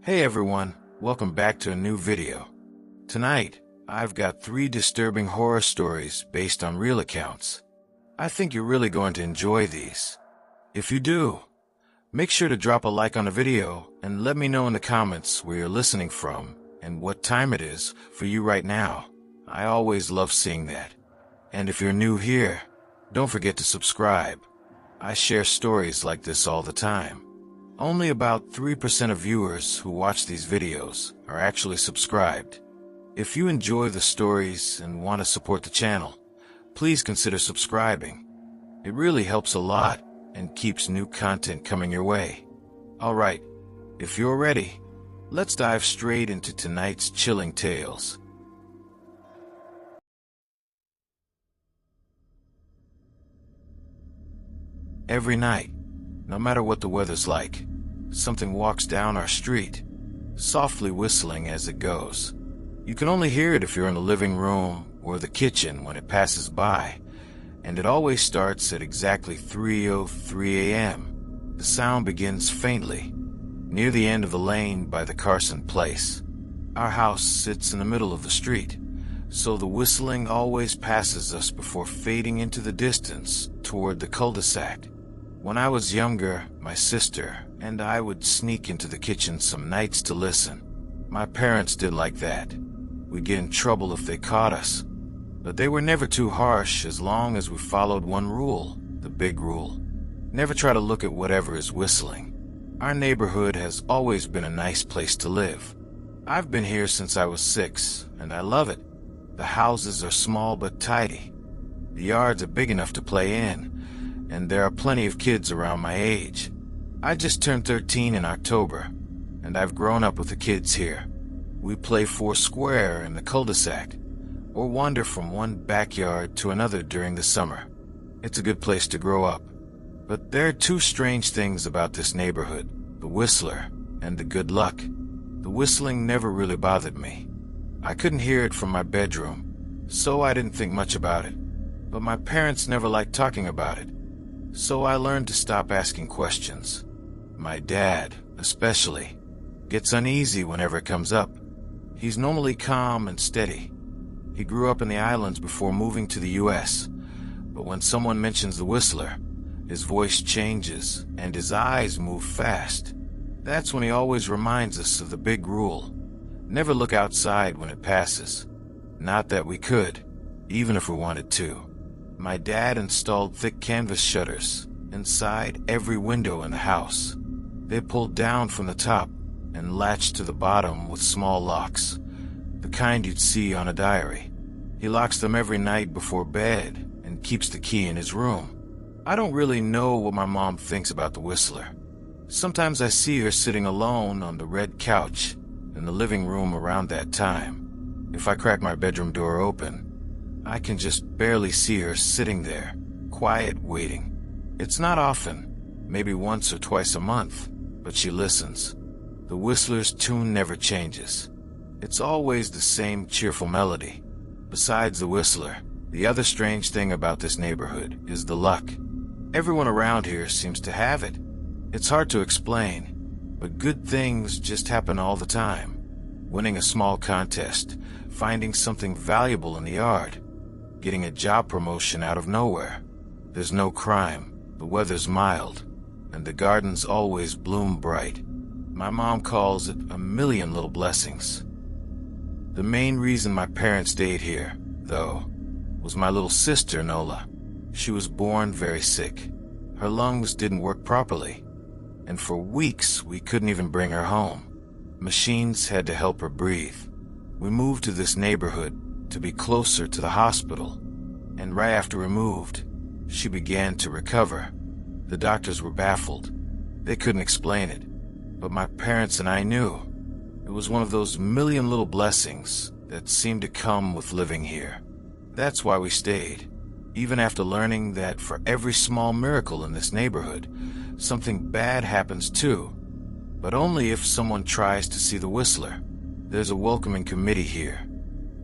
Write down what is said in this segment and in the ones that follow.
Hey everyone, welcome back to a new video. Tonight, I've got 3 disturbing horror stories based on real accounts. I think you're really going to enjoy these. If you do, make sure to drop a like on the video and let me know in the comments where you're listening from and what time it is for you right now. I always love seeing that. And if you're new here, don't forget to subscribe. I share stories like this all the time. Only about 3% of viewers who watch these videos are actually subscribed. If you enjoy the stories and want to support the channel, please consider subscribing. It really helps a lot and keeps new content coming your way. Alright, if you're ready, let's dive straight into tonight's chilling tales. Every night, no matter what the weather's like, something walks down our street, softly whistling as it goes. You can only hear it if you're in the living room or the kitchen when it passes by, and it always starts at exactly 3:03 a.m. The sound begins faintly, near the end of the lane by the Carson place. Our house sits in the middle of the street, so the whistling always passes us before fading into the distance toward the cul-de-sac. When I was younger, my sister and I would sneak into the kitchen some nights to listen. My parents did like that. We'd get in trouble if they caught us, but they were never too harsh as long as we followed one rule, the big rule. Never try to look at whatever is whistling. Our neighborhood has always been a nice place to live. I've been here since I was 6, and I love it. The houses are small but tidy. The yards are big enough to play in, and there are plenty of kids around my age. I just turned 13 in October, and I've grown up with the kids here. We play 4 square in the cul-de-sac, or wander from one backyard to another during the summer. It's a good place to grow up. But there are 2 strange things about this neighborhood, the whistler and the good luck. The whistling never really bothered me. I couldn't hear it from my bedroom, so I didn't think much about it. But my parents never liked talking about it, so I learned to stop asking questions. My dad, especially, gets uneasy whenever it comes up. He's normally calm and steady. He grew up in the islands before moving to the US, but when someone mentions the whistler, his voice changes and his eyes move fast. That's when he always reminds us of the big rule: never look outside when it passes. Not that we could, even if we wanted to. My dad installed thick canvas shutters inside every window in the house. They pulled down from the top and latched to the bottom with small locks, the kind you'd see on a diary. He locks them every night before bed and keeps the key in his room. I don't really know what my mom thinks about the whistler. Sometimes I see her sitting alone on the red couch in the living room around that time. If I crack my bedroom door open, I can just barely see her sitting there, quiet, waiting. It's not often, maybe once or twice a month, but she listens. The whistler's tune never changes. It's always the same cheerful melody. Besides the whistler, the other strange thing about this neighborhood is the luck. Everyone around here seems to have it. It's hard to explain, but good things just happen all the time. Winning a small contest, finding something valuable in the yard, getting a job promotion out of nowhere. There's no crime, the weather's mild, and the gardens always bloom bright. My mom calls it a million little blessings. The main reason my parents stayed here, though, was my little sister, Nola. She was born very sick. Her lungs didn't work properly, and for weeks we couldn't even bring her home. Machines had to help her breathe. We moved to this neighborhood to be closer to the hospital, and right after we moved, she began to recover. The doctors were baffled. They couldn't explain it, but my parents and I knew. It was one of those million little blessings that seemed to come with living here. That's why we stayed, even after learning that for every small miracle in this neighborhood, something bad happens too, but only if someone tries to see the whistler. There's a welcoming committee here.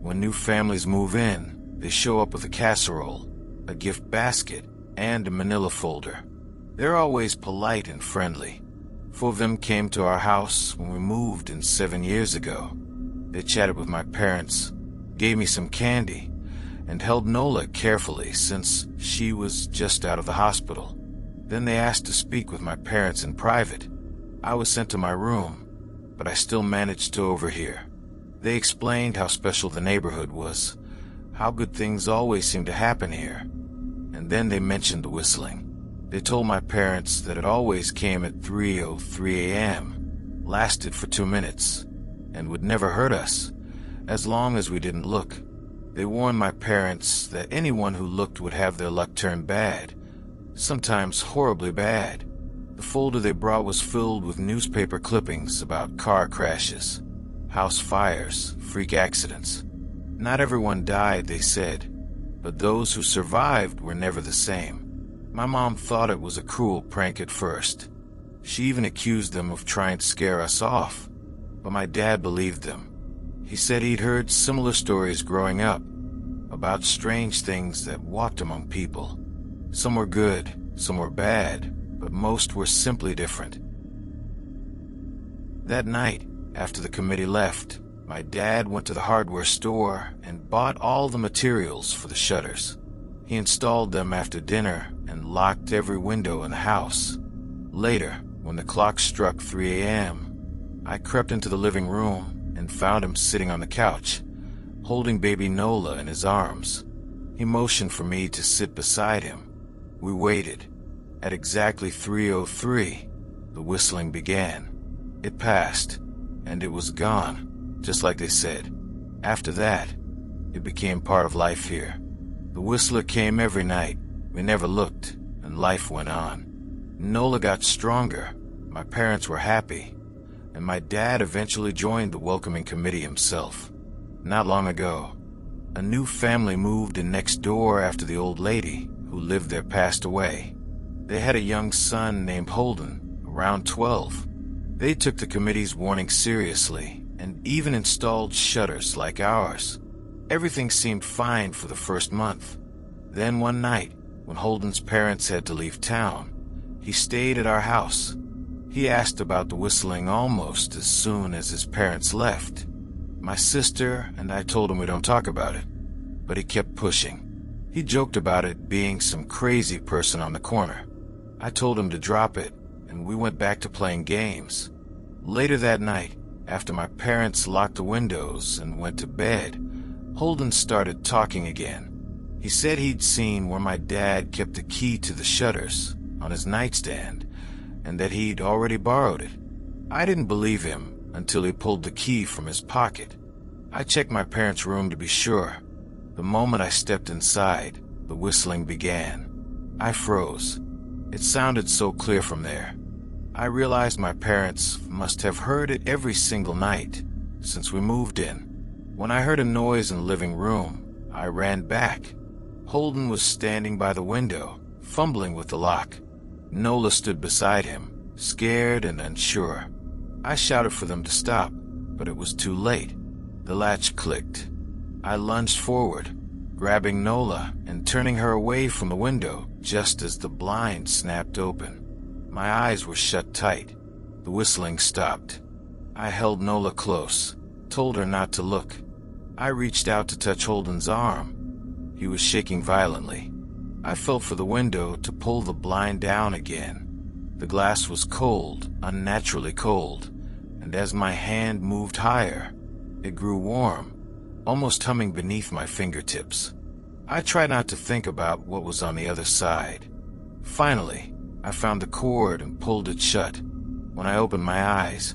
When new families move in, they show up with a casserole, a gift basket, and a manila folder. They're always polite and friendly. 4 of them came to our house when we moved in 7 years ago. They chatted with my parents, gave me some candy, and held Nola carefully since she was just out of the hospital. Then they asked to speak with my parents in private. I was sent to my room, but I still managed to overhear. They explained how special the neighborhood was, how good things always seemed to happen here, and then they mentioned the whistling. They told my parents that it always came at 3:03 a.m., lasted for 2 minutes, and would never hurt us, as long as we didn't look. They warned my parents that anyone who looked would have their luck turn bad, sometimes horribly bad. The folder they brought was filled with newspaper clippings about car crashes, house fires, freak accidents. Not everyone died, they said, but those who survived were never the same. My mom thought it was a cruel prank at first. She even accused them of trying to scare us off, but my dad believed them. He said he'd heard similar stories growing up about strange things that walked among people. Some were good, some were bad, but most were simply different. That night, after the committee left, my dad went to the hardware store and bought all the materials for the shutters. He installed them after dinner and locked every window in the house. Later, when the clock struck 3 a.m., I crept into the living room and found him sitting on the couch, holding baby Nola in his arms. He motioned for me to sit beside him. We waited. At exactly 3:03, the whistling began. It passed, and it was gone, just like they said. After that, it became part of life here. The whistler came every night. We never looked, and life went on. Nola got stronger, my parents were happy, and my dad eventually joined the welcoming committee himself. Not long ago, a new family moved in next door after the old lady who lived there passed away. They had a young son named Holden, around 12. They took the committee's warning seriously and even installed shutters like ours. Everything seemed fine for the first month. Then one night, when Holden's parents had to leave town, he stayed at our house. He asked about the whistling almost as soon as his parents left. My sister and I told him we don't talk about it, but he kept pushing. He joked about it being some crazy person on the corner. I told him to drop it, and we went back to playing games. Later that night, after my parents locked the windows and went to bed, Holden started talking again. He said he'd seen where my dad kept the key to the shutters on his nightstand, and that he'd already borrowed it. I didn't believe him until he pulled the key from his pocket. I checked my parents' room to be sure. The moment I stepped inside, the whistling began. I froze. It sounded so clear from there. I realized my parents must have heard it every single night since we moved in. When I heard a noise in the living room, I ran back. Holden was standing by the window, fumbling with the lock. Nola stood beside him, scared and unsure. I shouted for them to stop, but it was too late. The latch clicked. I lunged forward, grabbing Nola and turning her away from the window just as the blind snapped open. My eyes were shut tight. The whistling stopped. I held Nola close, told her not to look. I reached out to touch Holden's arm. He was shaking violently. I felt for the window to pull the blind down again. The glass was cold, unnaturally cold, and as my hand moved higher, it grew warm, almost humming beneath my fingertips. I tried not to think about what was on the other side. Finally, I found the cord and pulled it shut. When I opened my eyes,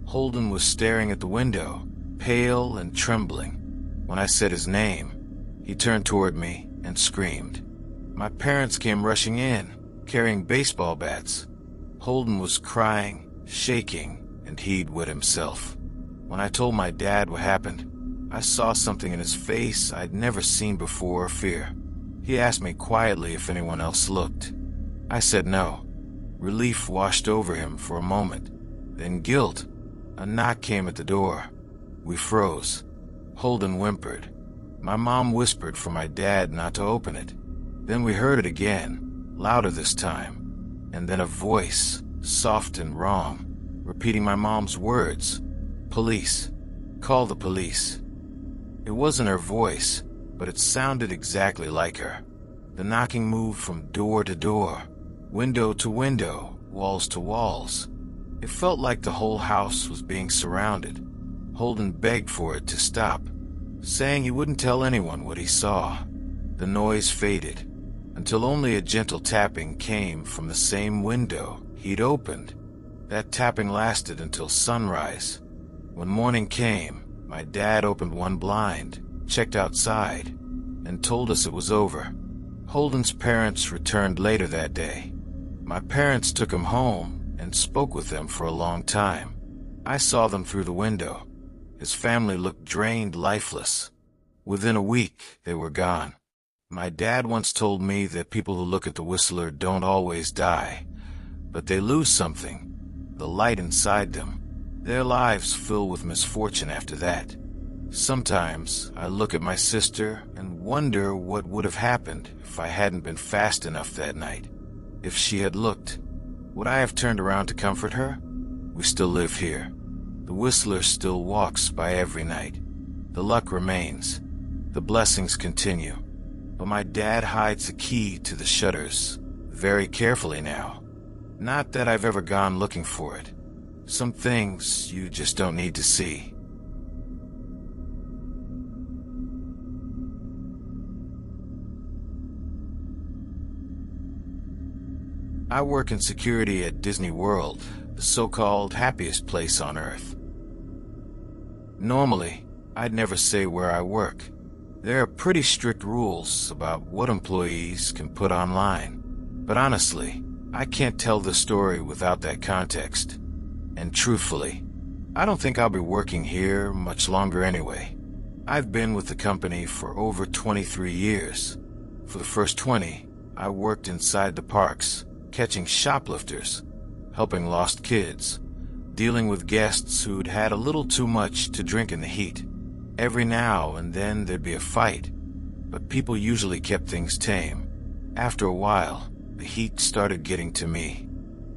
Holden was staring at the window, pale and trembling. When I said his name, he turned toward me and screamed. My parents came rushing in, carrying baseball bats. Holden was crying, shaking, and he'd wet himself. When I told my dad what happened, I saw something in his face I'd never seen before or fear. He asked me quietly if anyone else looked. I said no. Relief washed over him for a moment, then guilt. A knock came at the door. We froze. Holden whimpered. My mom whispered for my dad not to open it. Then we heard it again, louder this time, and then a voice, soft and wrong. repeating my mom's words. "Police. Call the police." It wasn't her voice, but it sounded exactly like her. The knocking moved from door to door, window to window, walls to walls. It felt like the whole house was being surrounded. Holden begged for it to stop, saying he wouldn't tell anyone what he saw. The noise faded, until only a gentle tapping came from the same window he'd opened. That tapping lasted until sunrise. When morning came, my dad opened one blind, checked outside, and told us it was over. Holden's parents returned later that day. My parents took him home and spoke with them for a long time. I saw them through the window. His family looked drained, lifeless. Within a week, they were gone. My dad once told me that people who look at the Whistler don't always die, but they lose something, the light inside them. Their lives fill with misfortune after that. Sometimes I look at my sister and wonder what would have happened if I hadn't been fast enough that night. If she had looked, would I have turned around to comfort her? We still live here. The Whistler still walks by every night. The luck remains. The blessings continue. But my dad hides a key to the shutters very carefully now. Not that I've ever gone looking for it. Some things you just don't need to see. I work in security at Disney World, the so-called happiest place on Earth. Normally, I'd never say where I work. There are pretty strict rules about what employees can put online. But honestly, I can't tell the story without that context. And truthfully, I don't think I'll be working here much longer anyway. I've been with the company for over 23 years. For the first 20, I worked inside the parks, catching shoplifters, helping lost kids, dealing with guests who'd had a little too much to drink in the heat. Every now and then there'd be a fight, but people usually kept things tame. After a while, the heat started getting to me.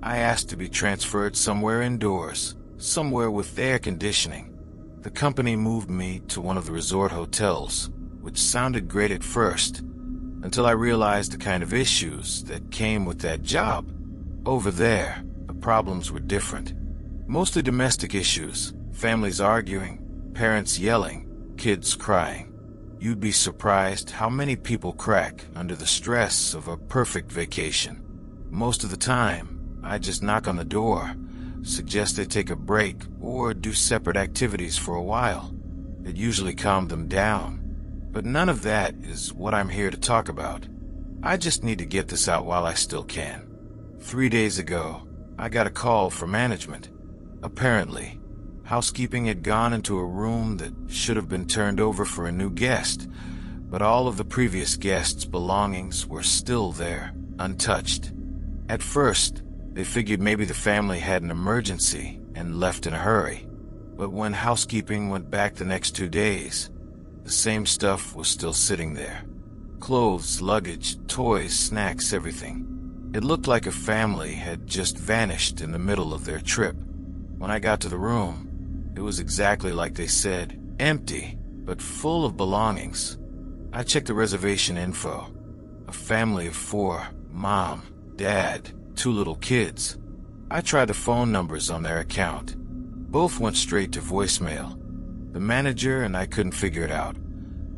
I asked to be transferred somewhere indoors, somewhere with air conditioning. The company moved me to one of the resort hotels, which sounded great at first, until I realized the kind of issues that came with that job. Over there, the problems were different. Mostly domestic issues, families arguing, parents yelling, kids crying. You'd be surprised how many people crack under the stress of a perfect vacation. Most of the time, I just knock on the door, suggest they take a break or do separate activities for a while. It usually calmed them down. But none of that is what I'm here to talk about. I just need to get this out while I still can. 3 days ago, I got a call from management. Apparently, housekeeping had gone into a room that should have been turned over for a new guest, but all of the previous guests' belongings were still there, untouched. At first, they figured maybe the family had an emergency and left in a hurry. But when housekeeping went back the next 2 days, the same stuff was still sitting there. Clothes, luggage, toys, snacks, everything. It looked like a family had just vanished in the middle of their trip. When I got to the room, it was exactly like they said, empty, but full of belongings. I checked the reservation info. A family of 4, mom, dad, 2 little kids. I tried the phone numbers on their account. Both went straight to voicemail. The manager and I couldn't figure it out.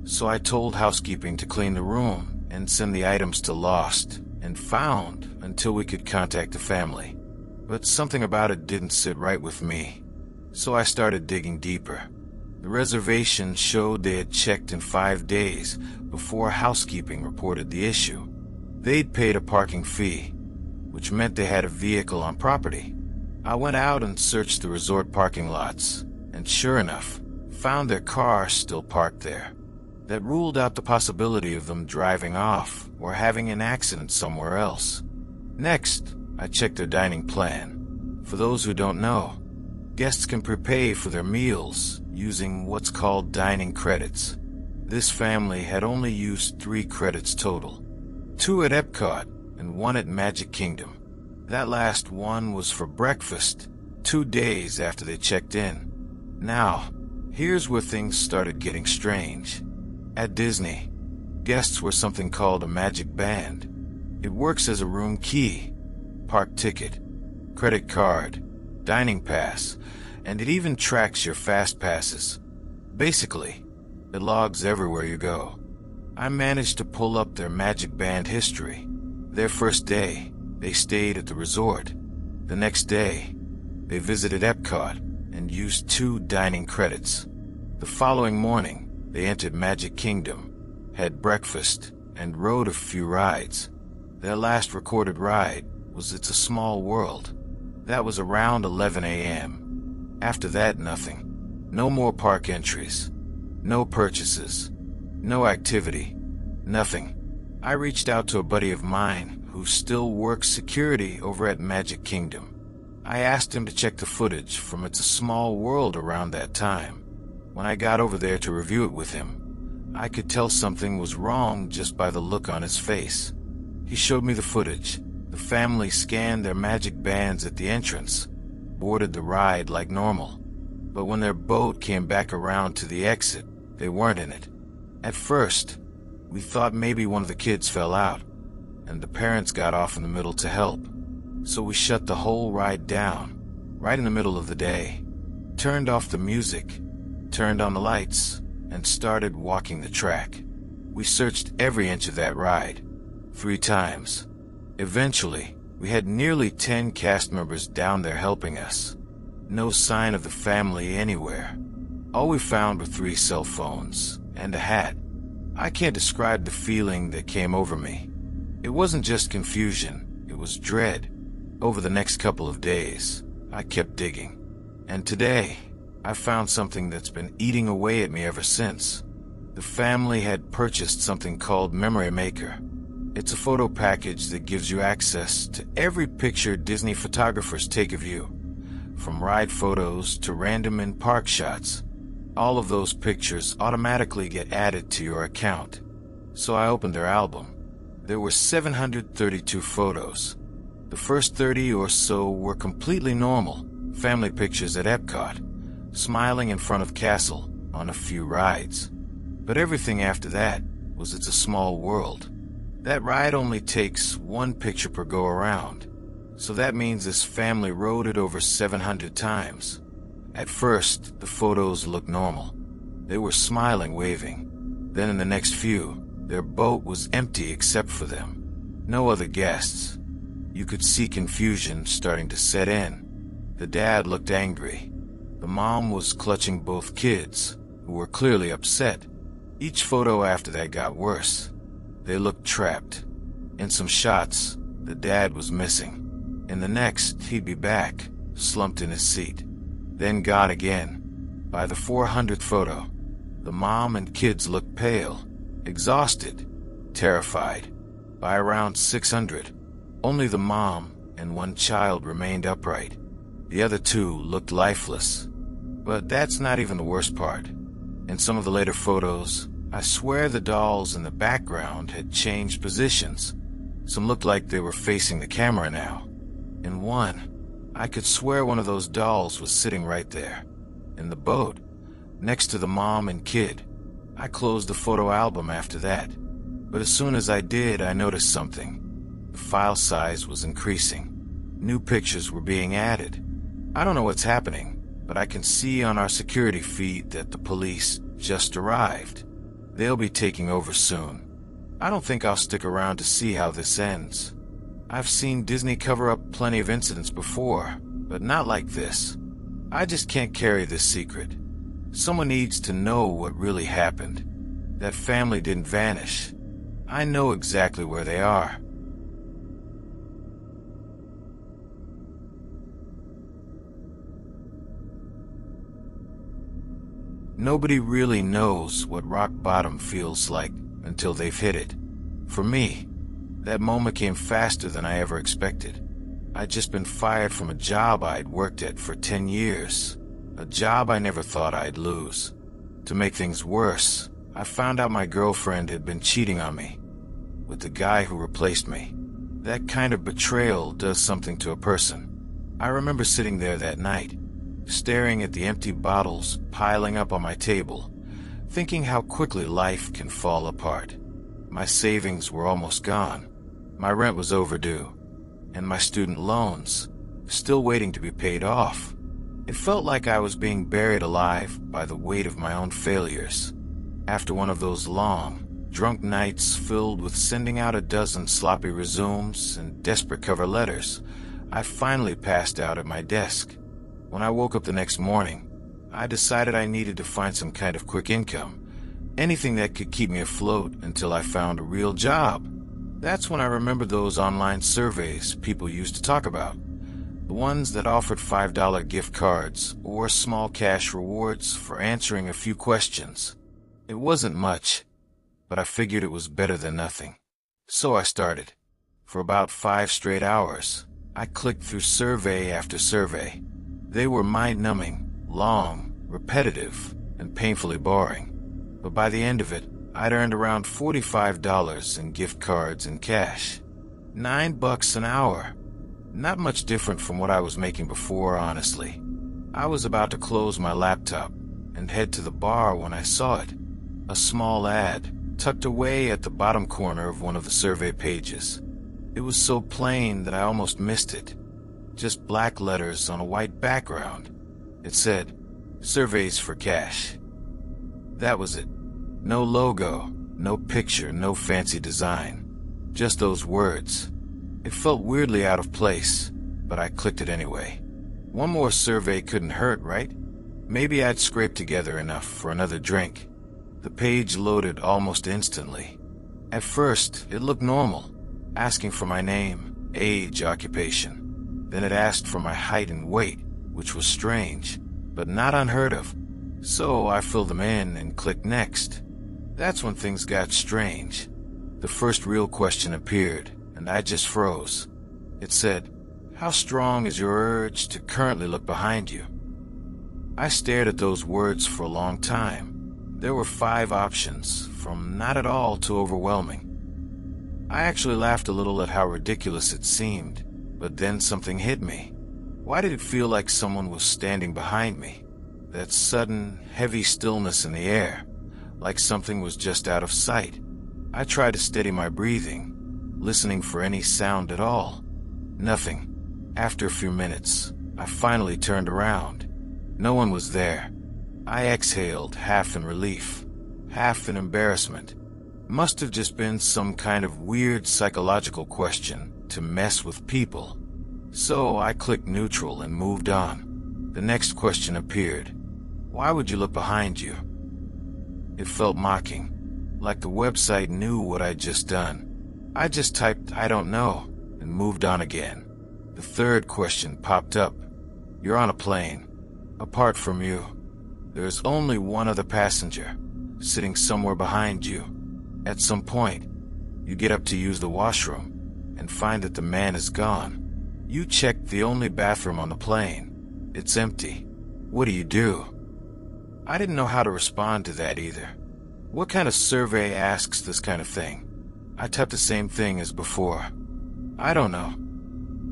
So I told housekeeping to clean the room and send the items to lost and found until we could contact the family. But something about it didn't sit right with me. So I started digging deeper. The reservation showed they had checked in 5 days before housekeeping reported the issue. They'd paid a parking fee, which meant they had a vehicle on property. I went out and searched the resort parking lots, and sure enough, found their car still parked there. That ruled out the possibility of them driving off or having an accident somewhere else. Next, I checked their dining plan. For those who don't know, guests can prepay for their meals using what's called dining credits. This family had only used 3 credits total. 2 at Epcot and 1 at Magic Kingdom. That last one was for breakfast, 2 days after they checked in. Now, here's where things started getting strange. At Disney, guests were something called a magic band. It works as a room key, park ticket, credit card, dining pass, and it even tracks your fast passes. Basically, it logs everywhere you go. I managed to pull up their magic band history. Their first day, they stayed at the resort. The next day, they visited Epcot and used 2 dining credits. The following morning, they entered Magic Kingdom, had breakfast, and rode a few rides. Their last recorded ride was It's a Small World. That was around 11 a.m. After that, nothing. No more park entries. No purchases. No activity. Nothing. I reached out to a buddy of mine who still works security over at Magic Kingdom. I asked him to check the footage from It's a Small World around that time. When I got over there to review it with him, I could tell something was wrong just by the look on his face. He showed me the footage. The family scanned their magic bands at the entrance, boarded the ride like normal. But when their boat came back around to the exit, they weren't in it. At first, we thought maybe one of the kids fell out, and the parents got off in the middle to help. So we shut the whole ride down, right in the middle of the day, turned off the music, turned on the lights, and started walking the track. We searched every inch of that ride, 3 times. Eventually, we had nearly 10 cast members down there helping us. No sign of the family anywhere. All we found were 3 cell phones and a hat. I can't describe the feeling that came over me. It wasn't just confusion, it was dread. Over the next couple of days, I kept digging. And today, I found something that's been eating away at me ever since. The family had purchased something called Memory Maker. It's a photo package that gives you access to every picture Disney photographers take of you, from ride photos to random in-park shots. All of those pictures automatically get added to your account. So I opened their album. There were 732 photos. The first 30 or so were completely normal, family pictures at Epcot, smiling in front of Castle on a few rides. But everything after that was It's a Small World. That ride only takes 1 picture per go-around, so that means this family rode it over 700 times. At first, the photos looked normal. They were smiling, waving. Then in the next few, their boat was empty except for them. No other guests. You could see confusion starting to set in. The dad looked angry. The mom was clutching both kids, who were clearly upset. Each photo after that got worse. They looked trapped. In some shots, the dad was missing. In the next, he'd be back, slumped in his seat. Then gone again. By the 400th photo, the mom and kids looked pale, exhausted, terrified. By around 600, only the mom and 1 child remained upright. The other 2 looked lifeless. But that's not even the worst part. In some of the later photos, I swear the dolls in the background had changed positions. Some looked like they were facing the camera now. In one, I could swear one of those dolls was sitting right there, in the boat, next to the mom and kid. I closed the photo album after that. But as soon as I did, I noticed something. The file size was increasing. New pictures were being added. I don't know what's happening, but I can see on our security feed that the police just arrived. They'll be taking over soon. I don't think I'll stick around to see how this ends. I've seen Disney cover up plenty of incidents before, but not like this. I just can't carry this secret. Someone needs to know what really happened. That family didn't vanish. I know exactly where they are. Nobody really knows what rock bottom feels like until they've hit it. For me, that moment came faster than I ever expected. I'd just been fired from a job I'd worked at for 10 years, a job I never thought I'd lose. To make things worse, I found out my girlfriend had been cheating on me with the guy who replaced me. That kind of betrayal does something to a person. I remember sitting there that night, staring at the empty bottles piling up on my table, thinking how quickly life can fall apart. My savings were almost gone, my rent was overdue, and my student loans still waiting to be paid off. It felt like I was being buried alive by the weight of my own failures. After one of those long, drunk nights filled with sending out a dozen sloppy resumes and desperate cover letters, I finally passed out at my desk. When I woke up the next morning, I decided I needed to find some kind of quick income, anything that could keep me afloat until I found a real job. That's when I remembered those online surveys people used to talk about. The ones that offered $5 gift cards or small cash rewards for answering a few questions. It wasn't much, but I figured it was better than nothing. So I started. For about 5 straight hours, I clicked through survey after survey. They were mind-numbing, long, repetitive, and painfully boring. But by the end of it, I'd earned around $45 in gift cards and cash. $9 an hour. Not much different from what I was making before, honestly. I was about to close my laptop and head to the bar when I saw it. A small ad, tucked away at the bottom corner of one of the survey pages. It was so plain that I almost missed it. Just black letters on a white background. It said, "Surveys for cash." That was it. No logo, no picture, no fancy design. Just those words. It felt weirdly out of place, but I clicked it anyway. One more survey couldn't hurt, right? Maybe I'd scraped together enough for another drink. The page loaded almost instantly. At first, it looked normal, asking for my name, age, occupation. Then it asked for my height and weight, which was strange, but not unheard of. So I filled them in and clicked next. That's when things got strange. The first real question appeared, and I just froze. It said, "How strong is your urge to currently look behind you?" I stared at those words for a long time. There were 5 options, from not at all to overwhelming. I actually laughed a little at how ridiculous it seemed, but then something hit me. Why did it feel like someone was standing behind me? That sudden, heavy stillness in the air, like something was just out of sight. I tried to steady my breathing, listening for any sound at all. Nothing. After a few minutes, I finally turned around. No one was there. I exhaled, half in relief, half in embarrassment. Must have just been some kind of weird psychological question to mess with people. So I clicked neutral and moved on. The next question appeared. Why would you look behind you? It felt mocking, like the website knew what I'd just done. I just typed, "I don't know," and moved on again. The third question popped up. You're on a plane. Apart from you, there's only one other passenger, sitting somewhere behind you. At some point, you get up to use the washroom and find that the man is gone. You check the only bathroom on the plane. It's empty. What do? I didn't know how to respond to that either. What kind of survey asks this kind of thing? I typed the same thing as before. I don't know.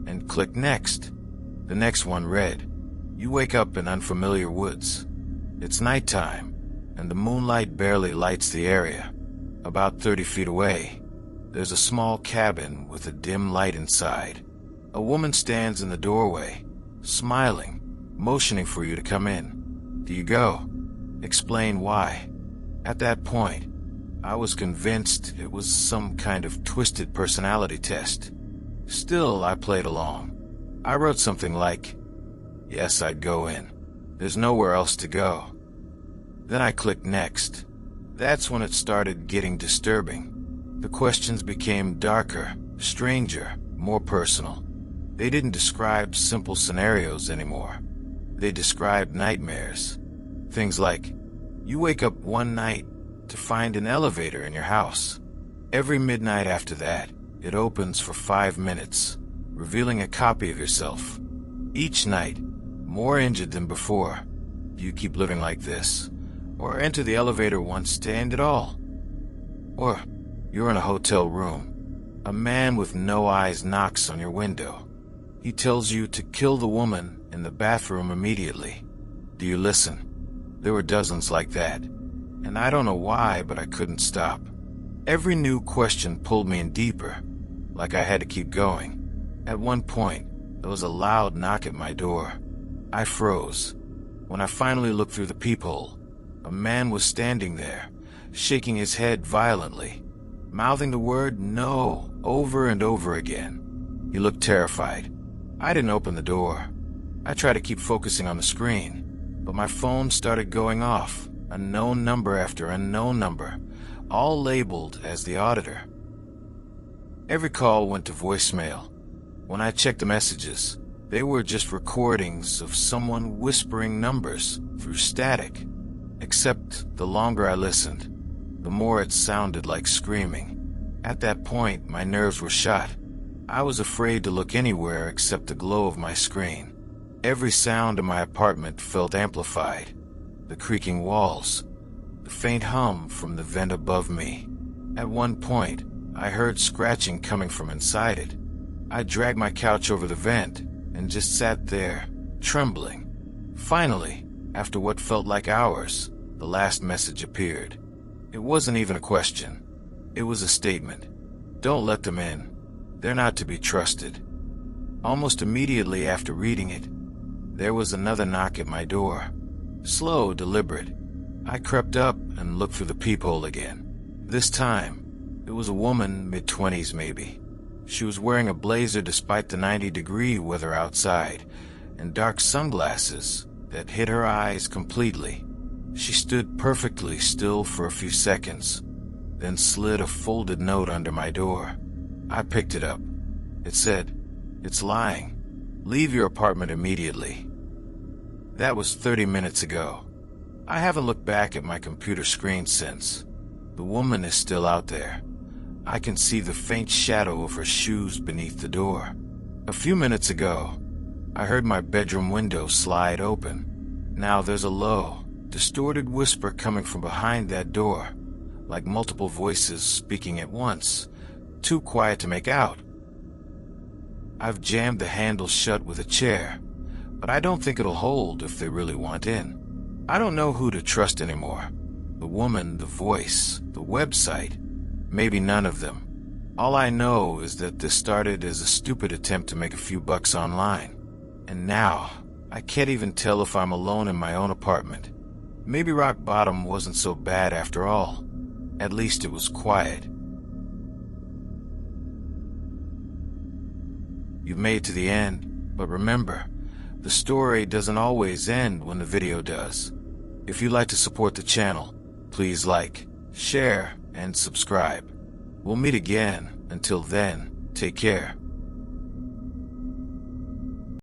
And clicked next. The next one read, you wake up in unfamiliar woods. It's nighttime, and the moonlight barely lights the area. About 30 feet away, there's a small cabin with a dim light inside. A woman stands in the doorway, smiling, motioning for you to come in. Do you go? Explain why. At that point, I was convinced it was some kind of twisted personality test. Still, I played along. I wrote something like, yes, I'd go in. There's nowhere else to go. Then I clicked next. That's when it started getting disturbing. The questions became darker, stranger, more personal. They didn't describe simple scenarios anymore. They described nightmares. Things like, you wake up one night to find an elevator in your house. Every midnight after that, it opens for 5 minutes, revealing a copy of yourself. Each night, more injured than before. Do you keep living like this? Or enter the elevator once to end it all? Or you're in a hotel room. A man with no eyes knocks on your window. He tells you to kill the woman in the bathroom immediately. Do you listen? There were dozens like that, and I don't know why, but I couldn't stop. Every new question pulled me in deeper, like I had to keep going. At one point, there was a loud knock at my door. I froze. When I finally looked through the peephole, a man was standing there, shaking his head violently, mouthing the word "no" over and over again. He looked terrified. I didn't open the door. I tried to keep focusing on the screen, but my phone started going off, unknown number after unknown number, all labeled as the auditor. Every call went to voicemail. When I checked the messages, they were just recordings of someone whispering numbers through static. Except the longer I listened, the more it sounded like screaming. At that point, my nerves were shot. I was afraid to look anywhere except the glow of my screen. Every sound in my apartment felt amplified. The creaking walls, the faint hum from the vent above me. At one point, I heard scratching coming from inside it. I dragged my couch over the vent and just sat there, trembling. Finally, after what felt like hours, the last message appeared. It wasn't even a question. It was a statement. Don't let them in. They're not to be trusted. Almost immediately after reading it, there was another knock at my door. Slow, deliberate. I crept up and looked through the peephole again. This time, it was a woman, mid-20s maybe. She was wearing a blazer despite the 90-degree weather outside, and dark sunglasses that hid her eyes completely. She stood perfectly still for a few seconds, then slid a folded note under my door. I picked it up. It said, "It's lying. Leave your apartment immediately." That was 30 minutes ago. I haven't looked back at my computer screen since. The woman is still out there. I can see the faint shadow of her shoes beneath the door. A few minutes ago, I heard my bedroom window slide open. Now there's a low, distorted whisper coming from behind that door, like multiple voices speaking at once, too quiet to make out. I've jammed the handle shut with a chair, but I don't think it'll hold if they really want in. I don't know who to trust anymore. The woman, the voice, the website, maybe none of them. All I know is that this started as a stupid attempt to make a few bucks online. And now, I can't even tell if I'm alone in my own apartment. Maybe rock bottom wasn't so bad after all. At least it was quiet. You've made it to the end, but remember, the story doesn't always end when the video does. If you'd like to support the channel, please like, share, and subscribe. We'll meet again. Until then, take care.